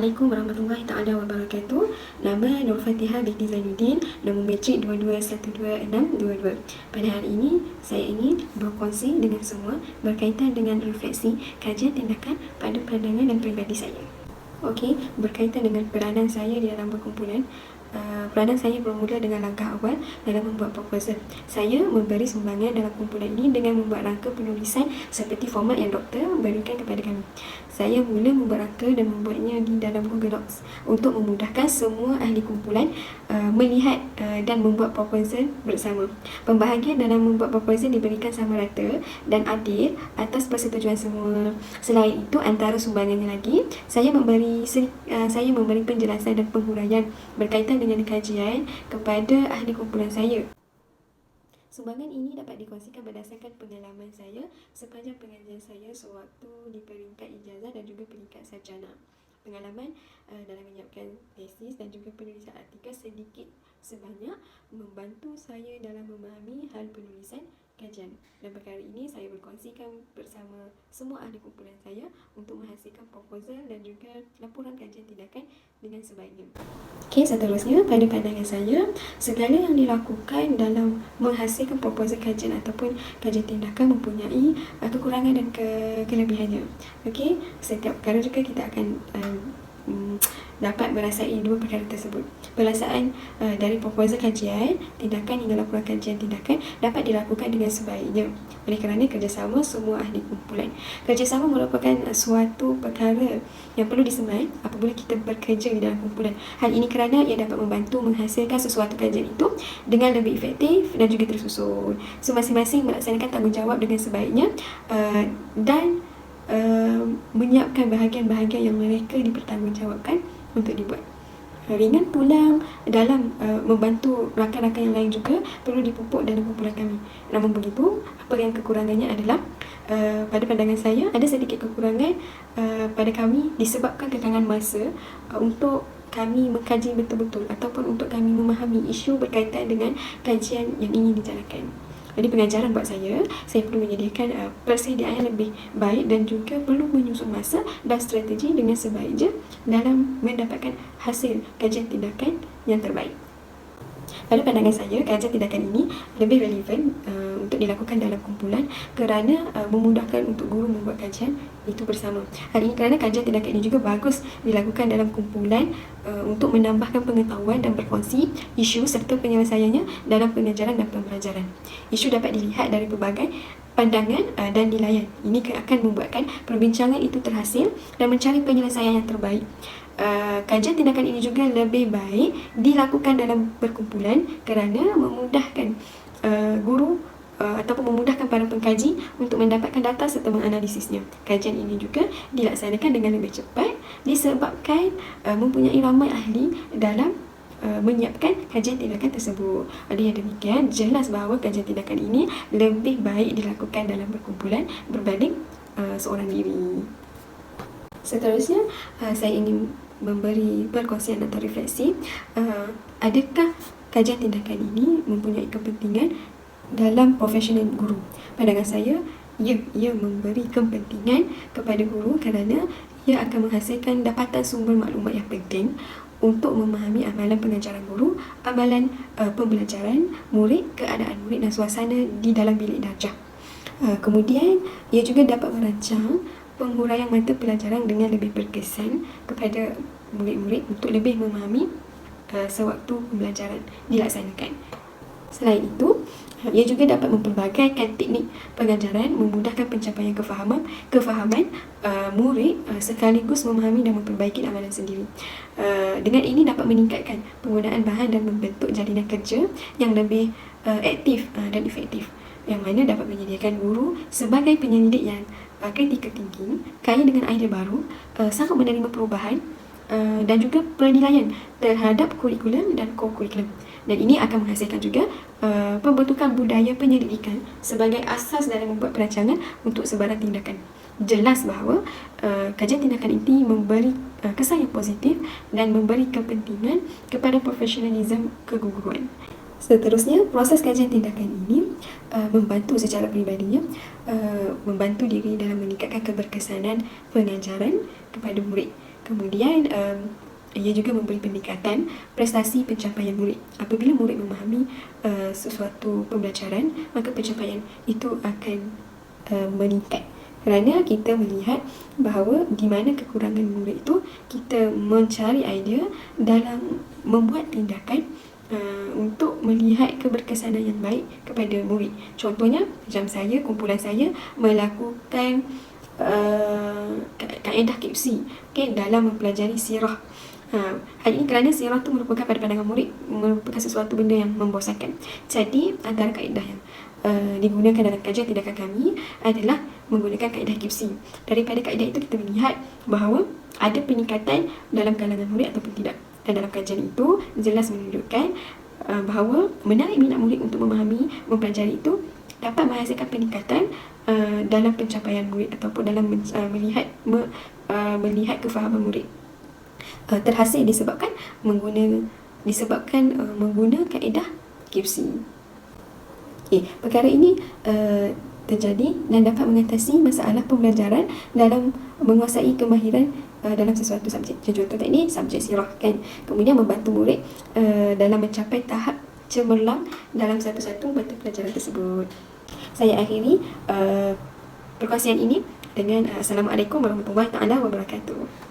Assalamualaikum warahmatullahi taala wabarakatuh. Nama Nur Fatihah binti Zainuddin, nombor matrik 22126222. Pada hari ini saya ingin berkongsi dengan semua berkaitan dengan refleksi kajian tindakan pada pandangan dan peribadi saya. Okey, berkaitan dengan peranan saya di dalam perkumpulan. Peranan saya bermula dengan langkah awal dalam membuat proposal. Saya memberi sumbangan dalam kumpulan ini dengan membuat rangka penulisan seperti format yang doktor berikan kepada kami. Saya mula membuat rangka dan membuatnya di dalam Google Docs untuk memudahkan semua ahli kumpulan melihat dan membuat proposal bersama. Pembahagian dalam membuat proposal diberikan sama rata dan adil atas persetujuan semua. Selain itu, antara sumbangannya lagi, saya memberi penjelasan dan penghuraian berkaitan dengan kajian kepada ahli kumpulan saya. Sumbangan ini dapat dikongsikan berdasarkan pengalaman saya sepanjang pengajian saya sewaktu di peringkat ijazah dan juga peringkat sarjana. Pengalaman dalam menyiapkan tesis dan juga penulisan artikel sedikit sebanyak membantu saya dalam memahami hal penulisan kajian. Dan perkara ini saya berkongsikan bersama semua ahli kumpulan saya untuk menghasilkan proposal dan juga laporan kajian tindakan dengan sebaiknya. Okey, seterusnya pada pandangan saya, segala yang dilakukan dalam menghasilkan proposal kajian ataupun kajian tindakan mempunyai kekurangan dan kelebihannya. Okey, setiap perkara juga kita akan dapat merasai dua perkara tersebut. Pelasaan dari proposal kajian tindakan hingga laporan kajian tindakan dapat dilakukan dengan sebaiknya oleh kerana kerjasama semua ahli kumpulan. Kerjasama merupakan suatu perkara yang perlu disemai apabila kita bekerja di dalam kumpulan. Hal ini kerana ia dapat membantu menghasilkan sesuatu kajian itu dengan lebih efektif dan juga tersusun. So, masing-masing melaksanakan tanggungjawab dengan sebaiknya dan menyiapkan bahagian-bahagian yang mereka dipertanggungjawabkan untuk dibuat. Ringan pula dalam membantu rakan-rakan yang lain juga perlu dipupuk dalam kumpulan kami. Namun begitu, apa yang kekurangannya adalah pada pandangan saya ada sedikit kekurangan pada kami disebabkan kekangan masa untuk kami mengkaji betul-betul ataupun untuk kami memahami isu berkaitan dengan kajian yang ingin dijalankan. Jadi pengajaran buat saya perlu menyediakan persediaan yang lebih baik dan juga perlu menyusun masa dan strategi dengan sebaiknya dalam mendapatkan hasil kajian tindakan yang terbaik. Pada pandangan saya, kajian tindakan ini lebih relevan untuk dilakukan dalam kumpulan kerana memudahkan untuk guru membuat kajian itu bersama. Hal ini kerana kajian tindakan ini juga bagus dilakukan dalam kumpulan untuk menambahkan pengetahuan dan berkongsi isu serta penyelesaiannya dalam pengajaran dan pembelajaran. Isu dapat dilihat dari pelbagai pandangan dan dilayan. Ini akan membuatkan perbincangan itu terhasil dan mencari penyelesaian yang terbaik. Kajian tindakan ini juga lebih baik dilakukan dalam perkumpulan kerana memudahkan guru ataupun memudahkan para pengkaji untuk mendapatkan data serta menganalisisnya. Kajian ini juga dilaksanakan dengan lebih cepat disebabkan mempunyai ramai ahli dalam menyiapkan kajian tindakan tersebut. Oleh yang demikian, jelas bahawa kajian tindakan ini lebih baik dilakukan dalam perkumpulan berbanding seorang diri. Seterusnya, saya ingin memberi perkongsian atau refleksi. Adakah kajian tindakan ini mempunyai kepentingan dalam profesional guru? Pandangan saya, ia memberi kepentingan kepada guru kerana ia akan menghasilkan dapatan sumber maklumat yang penting untuk memahami amalan pengajaran guru, amalan pembelajaran murid, keadaan murid dan suasana di dalam bilik darjah. Kemudian, ia juga dapat merancang penghuraian mata pelajaran dengan lebih berkesan kepada murid-murid untuk lebih memahami sewaktu pembelajaran dilaksanakan. Selain itu, ia juga dapat mempelbagaikan teknik pengajaran, memudahkan pencapaian kefahaman murid sekaligus memahami dan memperbaiki amalan sendiri. Dengan ini dapat meningkatkan penggunaan bahan dan membentuk jalinan kerja yang lebih aktif dan efektif, yang mana dapat menyediakan guru sebagai penyelidik yang kritikal tinggi, kaya dengan idea baru, sanggup menerima perubahan dan juga penilaian terhadap kurikulum dan co-kurikulum. Dan ini akan menghasilkan juga pembentukan budaya penyelidikan sebagai asas dalam membuat perancangan untuk sebarang tindakan. Jelas bahawa kajian tindakan ini memberi kesan yang positif dan memberi kepentingan kepada profesionalisme keguruan. Seterusnya, proses kajian tindakan ini membantu secara peribadinya, membantu diri dalam meningkatkan keberkesanan pengajaran kepada murid. Kemudian ia juga memberi peningkatan prestasi pencapaian murid. Apabila murid memahami sesuatu pembelajaran, maka pencapaian itu akan meningkat. Kerana kita melihat bahawa di mana kekurangan murid itu, kita mencari idea dalam membuat tindakan untuk melihat keberkesanan yang baik kepada murid. Contohnya, macam saya, kumpulan saya melakukan kaedah KIPSI, dalam mempelajari sirah. Hal ini kerana sirah tu merupakan pada pandangan murid merupakan sesuatu benda yang membosankan. Jadi antara kaedah yang digunakan dalam kajian tindakan kami adalah menggunakan kaedah KIPSI. Daripada kaedah itu kita melihat bahawa ada peningkatan dalam kalangan murid ataupun tidak. Dan dalam kajian itu jelas menunjukkan bahawa menarik minat murid untuk memahami, mempelajari itu dapat menghasilkan peningkatan dalam pencapaian murid ataupun dalam melihat kefahaman murid. Terhasil disebabkan mengguna kaedah KIPSI. Perkara ini terjadi dan dapat mengatasi masalah pembelajaran dalam menguasai kemahiran dalam sesuatu subjek. Contoh tadi subjek sirah kan. Kemudian membantu murid dalam mencapai tahap cemerlang dalam satu-satu mata pelajaran tersebut. Saya akhiri perkongsian ini dengan Assalamualaikum warahmatullahi taala wabarakatuh.